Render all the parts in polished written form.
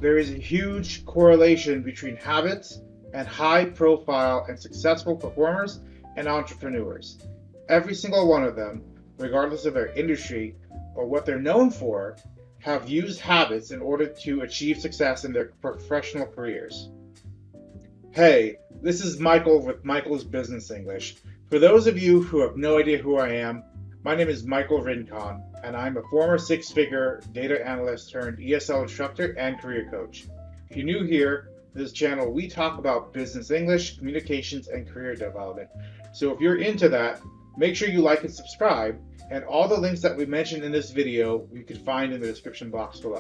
There is a huge correlation between habits and high profile and successful performers and entrepreneurs. Every single one of them, regardless of their industry or what they're known for, have used habits in order to achieve success in their professional careers. Hey, this is Michael with Michael's Business English. For those of you who have no idea who I am, my name is Michael Rincon, and I'm a former six-figure data analyst turned ESL instructor and career coach. If you're new here, this channel, we talk about business English, communications, and career development. So if you're into that, make sure you like and subscribe, and all the links that we mentioned in this video you can find in the description box below.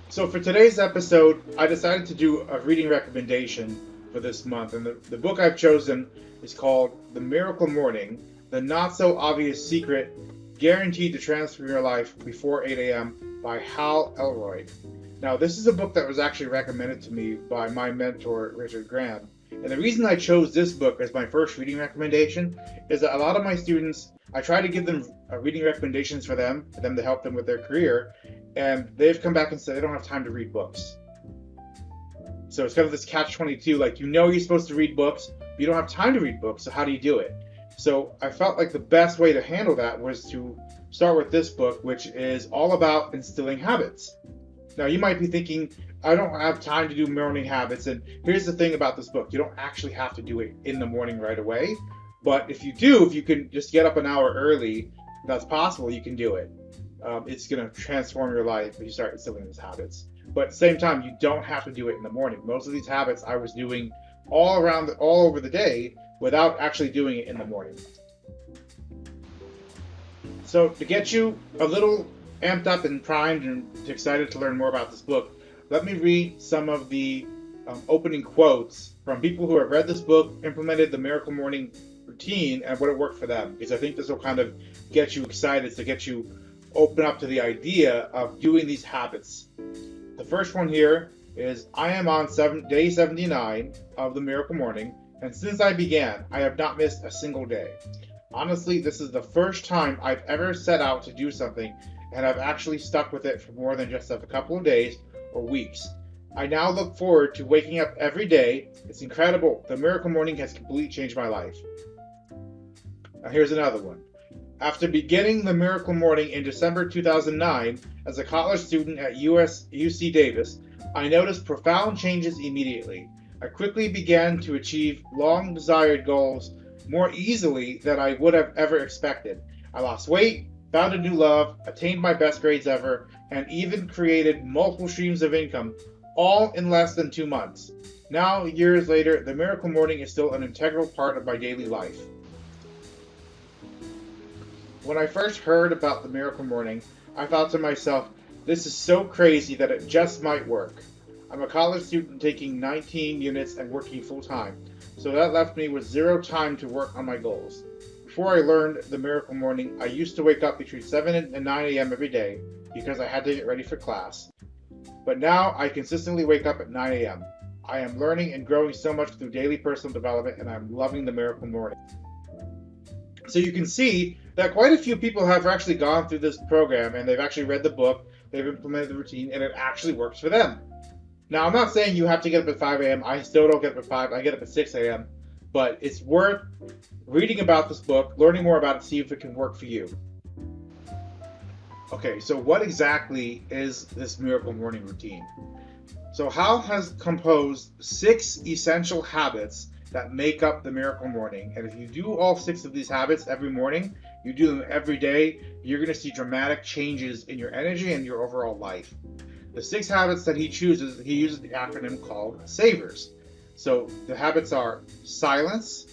So for today's episode, I decided to do a reading recommendation for this month, and the book I've chosen is called The Miracle Morning, The Not So Obvious Secret Guaranteed to Transform Your Life Before 8 a.m. by Hal Elrod. Now, this is a book that was actually recommended to me by my mentor, Richard Graham. And the reason I chose this book as my first reading recommendation is that a lot of my students, I try to give them reading recommendations for them to help them with their career, and they've come back and said they don't have time to read books. So it's kind of this catch-22, like you're supposed to read books, but you don't have time to read books, so how do you do it? So I felt like the best way to handle that was to start with this book, which is all about instilling habits. Now you might be thinking, I don't have time to do morning habits, and here's the thing about this book, you don't actually have to do it in the morning right away, but if you do, if you can just get up an hour early, that's possible, you can do it. It's going to transform your life if you start instilling these habits. But at the same time, you don't have to do it in the morning. Most of these habits I was doing all over the day without actually doing it in the morning. So to get you a little amped up and primed and excited to learn more about this book, let me read some of the opening quotes from people who have read this book, implemented the Miracle Morning routine, and what it worked for them. Because I think this will kind of get you excited, to get you open up to the idea of doing these habits. The first one here is, I am on day 79 of the Miracle Morning, and since I began, I have not missed a single day. Honestly, this is the first time I've ever set out to do something, and I've actually stuck with it for more than just a couple of days or weeks. I now look forward to waking up every day. It's incredible. The Miracle Morning has completely changed my life. Now here's another one. After beginning the Miracle Morning in December 2009 as a college student at UC Davis, I noticed profound changes immediately. I quickly began to achieve long-desired goals more easily than I would have ever expected. I lost weight, found a new love, attained my best grades ever, and even created multiple streams of income, all in less than 2 months. Now, years later, the Miracle Morning is still an integral part of my daily life. When I first heard about the Miracle Morning, I thought to myself, this is so crazy that it just might work. I'm a college student taking 19 units and working full-time, so that left me with zero time to work on my goals. Before I learned the Miracle Morning, I used to wake up between 7 and 9 a.m. every day because I had to get ready for class. But now I consistently wake up at 9 a.m. I am learning and growing so much through daily personal development, and I'm loving the Miracle Morning. So you can see that quite a few people have actually gone through this program, and they've actually read the book, they've implemented the routine, and it actually works for them. Now, I'm not saying you have to get up at 5 a.m. I still don't get up at 5. I get up at 6 a.m. But it's worth reading about this book, learning more about it, see if it can work for you. Okay, so what exactly is this Miracle Morning routine? So Hal has composed 6 essential habits that make up the Miracle Morning. And if you do all 6 of these habits every morning, you do them every day, you're going to see dramatic changes in your energy and your overall life. The 6 habits that he uses the acronym called SAVERS. So the habits are silence,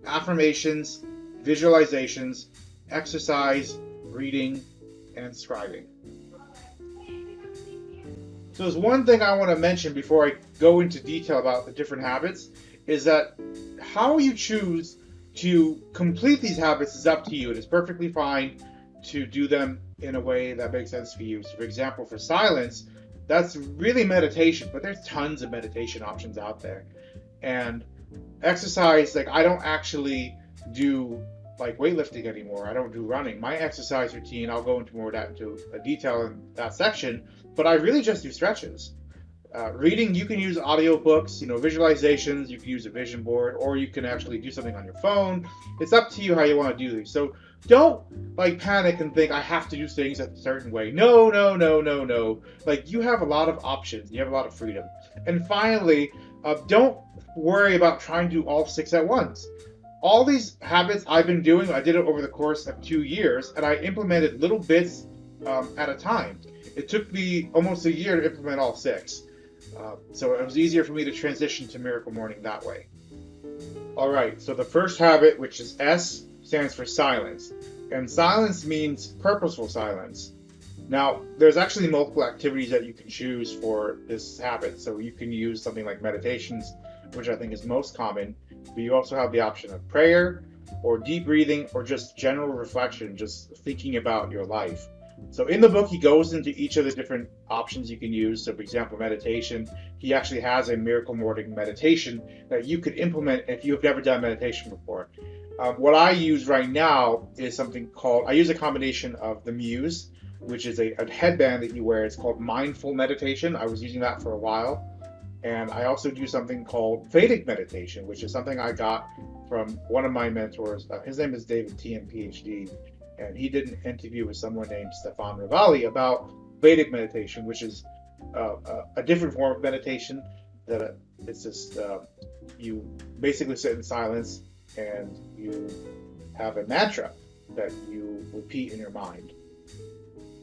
affirmations, visualizations, exercise, reading, and scribing. So there's one thing I want to mention before I go into detail about the different habits, is that how you choose to complete these habits is up to you. It is perfectly fine to do them in a way that makes sense for you. So for example, for silence, that's really meditation, but there's tons of meditation options out there. And exercise, like I don't actually do like weightlifting anymore. I don't do running. My exercise routine, I'll go into more into detail in that section, but I really just do stretches. Reading, you can use audiobooks, visualizations, you can use a vision board, or you can actually do something on your phone. It's up to you how you want to do these. So don't panic and think I have to do things a certain way. No, no, no, no, no. You have a lot of options. You have a lot of freedom. And finally, don't worry about trying to do all 6 at once. All these habits I've been doing, I did it over the course of 2 years, and I implemented little bits at a time. It took me almost a year to implement all 6. So it was easier for me to transition to Miracle Morning that way. All right, so the first habit, which is S, stands for silence. And silence means purposeful silence. Now, there's actually multiple activities that you can choose for this habit. So you can use something like meditations, which I think is most common, but you also have the option of prayer or deep breathing or just general reflection, just thinking about your life. So in the book, he goes into each of the different options you can use. So for example, meditation, he actually has a Miracle Morning meditation that you could implement if you've never done meditation before. What I use right now is something called, I use a combination of the Muse, which is a headband that you wear. It's called mindful meditation. I was using that for a while. And I also do something called Vedic meditation, which is something I got from one of my mentors. His name is David T.M. PhD. And he did an interview with someone named Stefan Ravalli about Vedic meditation, which is a different form of meditation. That it's just you basically sit in silence and you have a mantra that you repeat in your mind.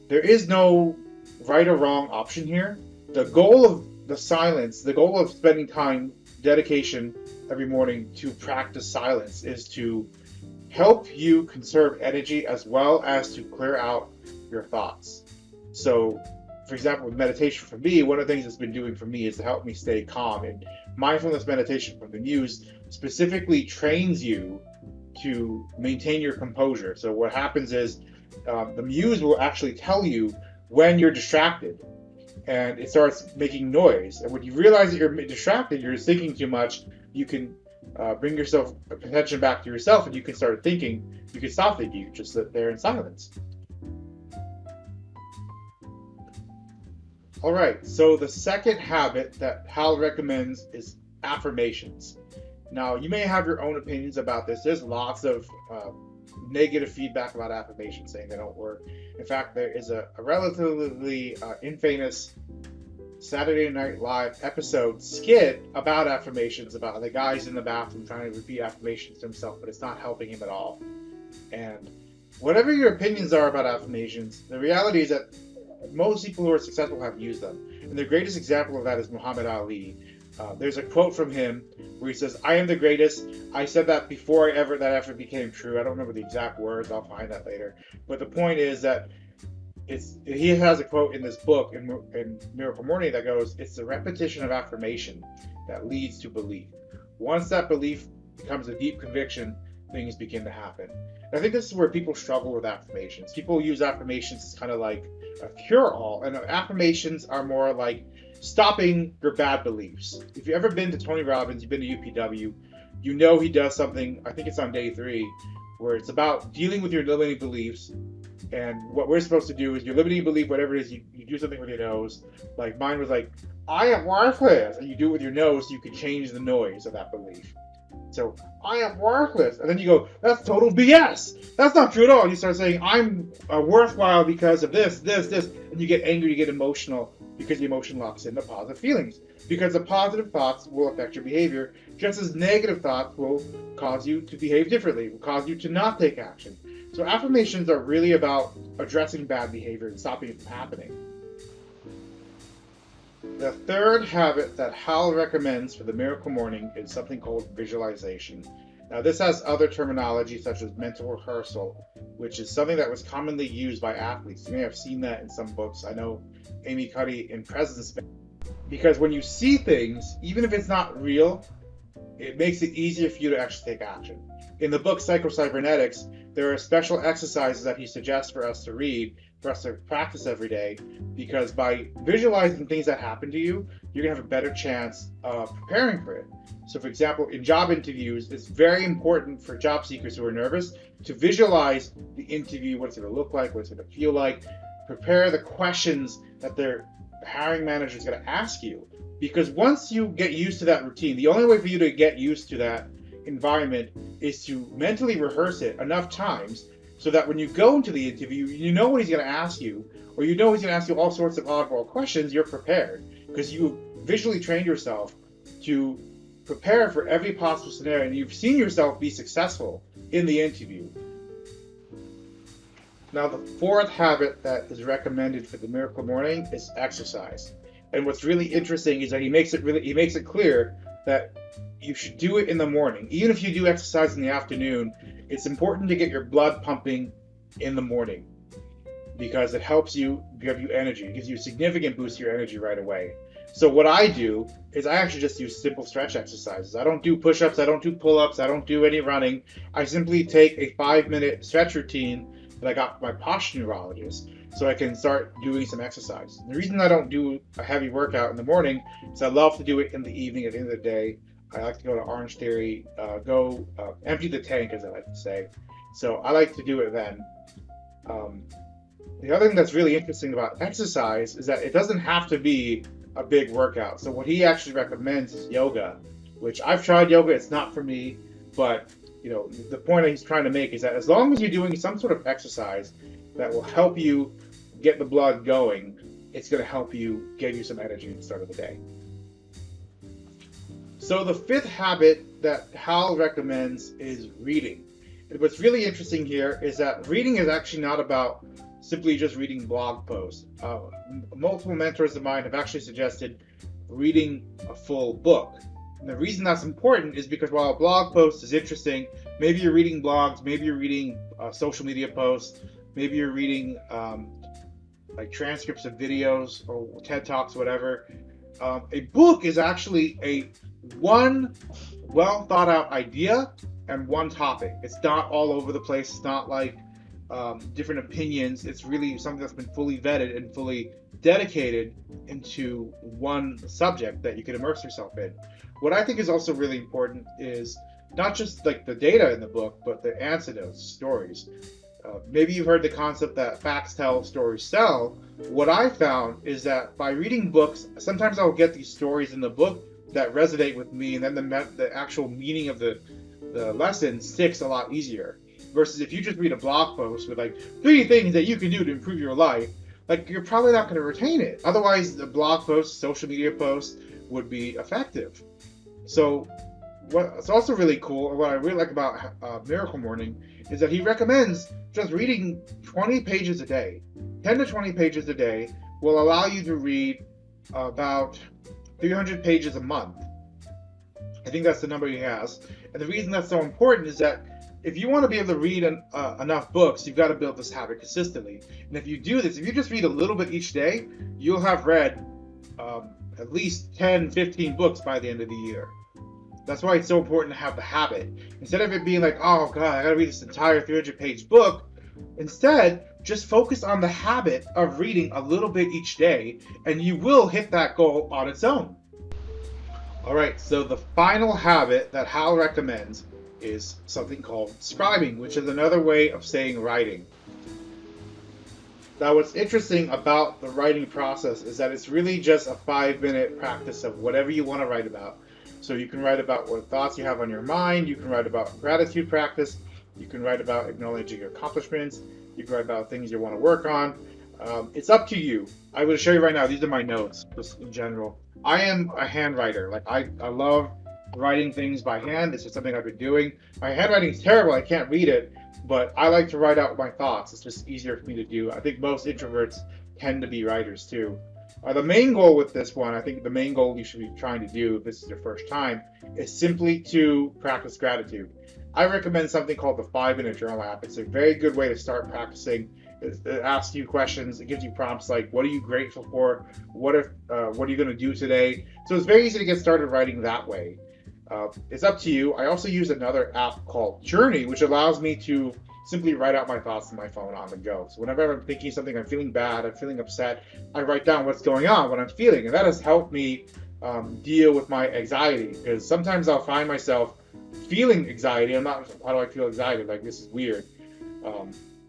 There is no right or wrong option here. The goal of the silence, the goal of spending time, dedication every morning to practice silence is to help you conserve energy as well as to clear out your thoughts. So, for example, with meditation for me, one of the things it's been doing for me is to help me stay calm. And mindfulness meditation from the Muse specifically trains you to maintain your composure. So what happens is the Muse will actually tell you when you're distracted, and it starts making noise. And when you realize that you're distracted, you're thinking too much, you can bring yourself attention back to yourself, and you can start thinking. You can stop thinking. You just sit there in silence. All right. So the second habit that Hal recommends is affirmations. Now, you may have your own opinions about this. There's lots of negative feedback about affirmations, saying they don't work. In fact, there is a relatively infamous Saturday Night Live episode skit about affirmations, about the guy's in the bathroom trying to repeat affirmations to himself, but it's not helping him at all. And whatever your opinions are about affirmations, the reality is that most people who are successful have used them. And the greatest example of that is Muhammad Ali. There's a quote from him where he says, "I am the greatest. I said that before that ever became true." I don't remember the exact words. I'll find that later. But the point is that he has a quote in this book in Miracle Morning that goes, "It's the repetition of affirmation that leads to belief. Once that belief becomes a deep conviction, things begin to happen." And I think this is where people struggle with affirmations. People use affirmations as kind of like a cure-all, and affirmations are more like stopping your bad beliefs. If you've ever been to Tony Robbins, you've been to UPW, you know he does something, I think it's on day 3, where it's about dealing with your limiting beliefs. And what we're supposed to do is your limiting belief, whatever it is, you do something with your nose. Like mine was like, "I am worthless." And you do it with your nose so you can change the noise of that belief. So, "I am worthless." And then you go, "That's total BS. That's not true at all." And you start saying, "I'm worthwhile because of this, this, this." And you get angry, you get emotional, because the emotion locks into positive feelings. Because the positive thoughts will affect your behavior, just as negative thoughts will cause you to behave differently, will cause you to not take action. So affirmations are really about addressing bad behavior and stopping it from happening. The third habit that Hal recommends for the Miracle Morning is something called visualization. Now, this has other terminology such as mental rehearsal, which is something that was commonly used by athletes. You may have seen that in some books. I know Amy Cuddy in Presence, because when you see things, even if it's not real, it makes it easier for you to actually take action. In the book Psycho-Cybernetics, there are special exercises that he suggests for us to read, for us to practice every day, because by visualizing things that happen to you, you're going to have a better chance of preparing for it. So for example, in job interviews, it's very important for job seekers who are nervous to visualize the interview, what it's going to look like, what it's going to feel like, prepare the questions that they're the hiring manager is going to ask you. Because once you get used to that routine, the only way for you to get used to that environment is to mentally rehearse it enough times so that when you go into the interview, you know what he's going to ask you, or you know he's going to ask you all sorts of oddball questions. You're prepared because you visually trained yourself to prepare for every possible scenario, and you've seen yourself be successful in the interview. Now, the fourth habit that is recommended for the miracle morning is exercise. And what's really interesting is that he makes it clear that you should do it in the morning. Even if you do exercise in the afternoon, it's important to get your blood pumping in the morning because it helps you give you energy. It gives you a significant boost to your energy right away. So what I do is I actually just use simple stretch exercises. I don't do push-ups, I don't do pull-ups, I don't do any running. I simply take a 5-minute stretch routine that I got from my posture neurologist so I can start doing some exercise. The reason I don't do a heavy workout in the morning is I love to do it in the evening at the end of the day. I like to go to Orange Theory, empty the tank, as I like to say. So I like to do it then. The other thing that's really interesting about exercise is that it doesn't have to be a big workout. So what he actually recommends is yoga, which I've tried yoga. It's not for me, but the point that he's trying to make is that as long as you're doing some sort of exercise that will help you get the blood going, it's going to help you give you some energy at the start of the day. So the fifth habit that Hal recommends is reading. And what's really interesting here is that reading is actually not about simply just reading blog posts. Multiple mentors of mine have actually suggested reading a full book. And the reason that's important is because while a blog post is interesting, maybe you're reading blogs, maybe you're reading social media posts, maybe you're reading like transcripts of videos or TED Talks, whatever. A book is actually one well thought out idea and one topic. It's not all over the place. It's not like different opinions. It's really something that's been fully vetted and fully dedicated into one subject that you can immerse yourself in. What I think is also really important is not just like the data in the book, but the anecdotes, stories. Maybe you've heard the concept that facts tell, stories sell. What I found is that by reading books, sometimes I'll get these stories in the book that resonate with me, and then the actual meaning of the lesson sticks a lot easier. Versus if you just read a blog post with like 3 things that you can do to improve your life, like you're probably not going to retain it. Otherwise, the blog post, social media post would be effective. So what's also really cool, and what I really like about Miracle Morning, is that he recommends just reading 20 pages a day. 10 to 20 pages a day will allow you to read about 300 pages a month. I think that's the number he has. And the reason that's so important is that if you want to be able to read enough books, you've got to build this habit consistently. And if you do this, if you just read a little bit each day, you'll have read at least 10, 15 books by the end of the year. That's why it's so important to have the habit. Instead of it being like, oh God, I got to read this entire 300-page book, instead, just focus on the habit of reading a little bit each day, and you will hit that goal on its own. All right, so the final habit that Hal recommends is something called scribing, which is another way of saying writing. Now, what's interesting about the writing process is that it's really just a 5-minute practice of whatever you want to write about. So you can write about what thoughts you have on your mind, you can write about gratitude practice, you can write about acknowledging your accomplishments, you can write about things you want to work on. It's up to you. I will show you right now, these are my notes, just in general. I am a handwriter. Like I love writing things by hand. This is something I've been doing. My handwriting is terrible. I can't read it, but I like to write out my thoughts. It's just easier for me to do. I think most introverts tend to be writers too. The main goal with this one, I think the main goal you should be trying to do if this is your first time, is simply to practice gratitude. I recommend something called the 5-Minute Journal app. It's a very good way to start practicing. It asks you questions. It gives you prompts like, what are you grateful for? What are you going to do today? So it's very easy to get started writing that way. It's up to you. I also use another app called Journey, which allows me to simply write out my thoughts on my phone on the go. So whenever I'm thinking something, I'm feeling bad, I'm feeling upset, I write down what's going on, what I'm feeling. And that has helped me deal with my anxiety, because sometimes I'll find myself feeling anxiety. I'm not, how do I feel anxiety? Like, this is weird.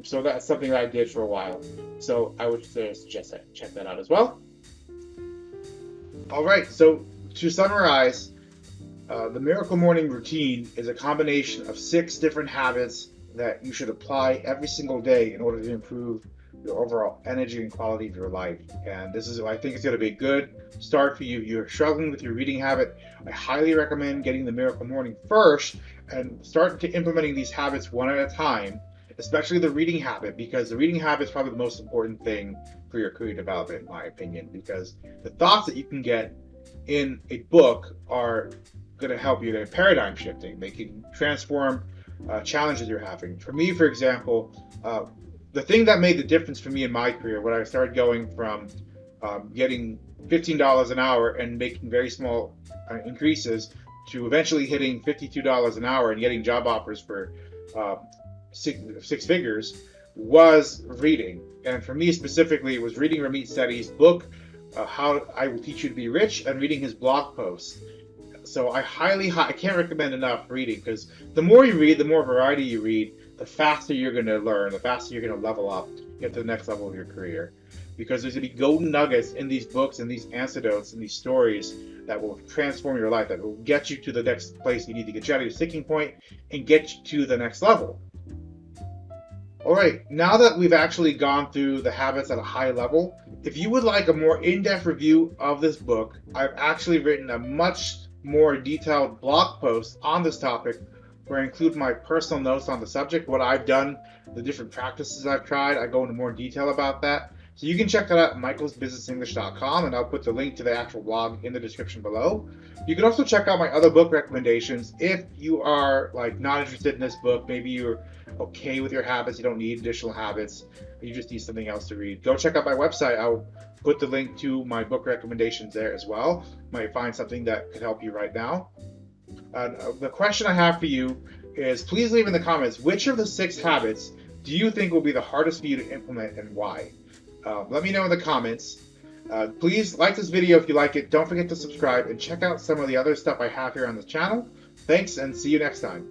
So that's something that I did for a while. So I would suggest that check that out as well. All right, so to summarize, the Miracle Morning Routine is a combination of 6 different habits that you should apply every single day in order to improve your overall energy and quality of your life. And this is, I think, it's going to be a good start for you. If you're struggling with your reading habit, I highly recommend getting the Miracle Morning first and start to implementing these habits one at a time, especially the reading habit, because the reading habit is probably the most important thing for your career development, in my opinion, because the thoughts that you can get in a book are going to help you in paradigm shifting. They can transform challenges you're having. For me, for example, the thing that made the difference for me in my career when I started going from getting $15 an hour and making very small increases to eventually hitting $52 an hour and getting job offers for six figures was reading. And for me specifically, it was reading Ramit Sethi's book, How I Will Teach You to Be Rich, and reading his blog posts. So I can't recommend enough reading, because the more you read, the more variety you read, the faster you're going to learn, the faster you're going to level up, get to the next level of your career. Because there's going to be golden nuggets in these books and these anecdotes and these stories that will transform your life, that will get you to the next place you need to get you out of your sticking point and get you to the next level. All right, now that we've actually gone through the habits at a high level, if you would like a more in-depth review of this book, I've actually written a much more detailed blog post on this topic where I include my personal notes on the subject, what I've done, the different practices I've tried. I go into more detail about that. So you can check that out at michaelsbusinessenglish.com, and I'll put the link to the actual blog in the description below. You can also check out my other book recommendations if you are not interested in this book. Maybe you're okay with your habits, you don't need additional habits, you just need something else to read. Go check out my website. I'll put the link to my book recommendations there as well. You might find something that could help you right now. The question I have for you is, please leave in the comments, which of the 6 habits do you think will be the hardest for you to implement and why? Let me know in the comments. Please like this video if you like it. Don't forget to subscribe and check out some of the other stuff I have here on this channel. Thanks, and see you next time.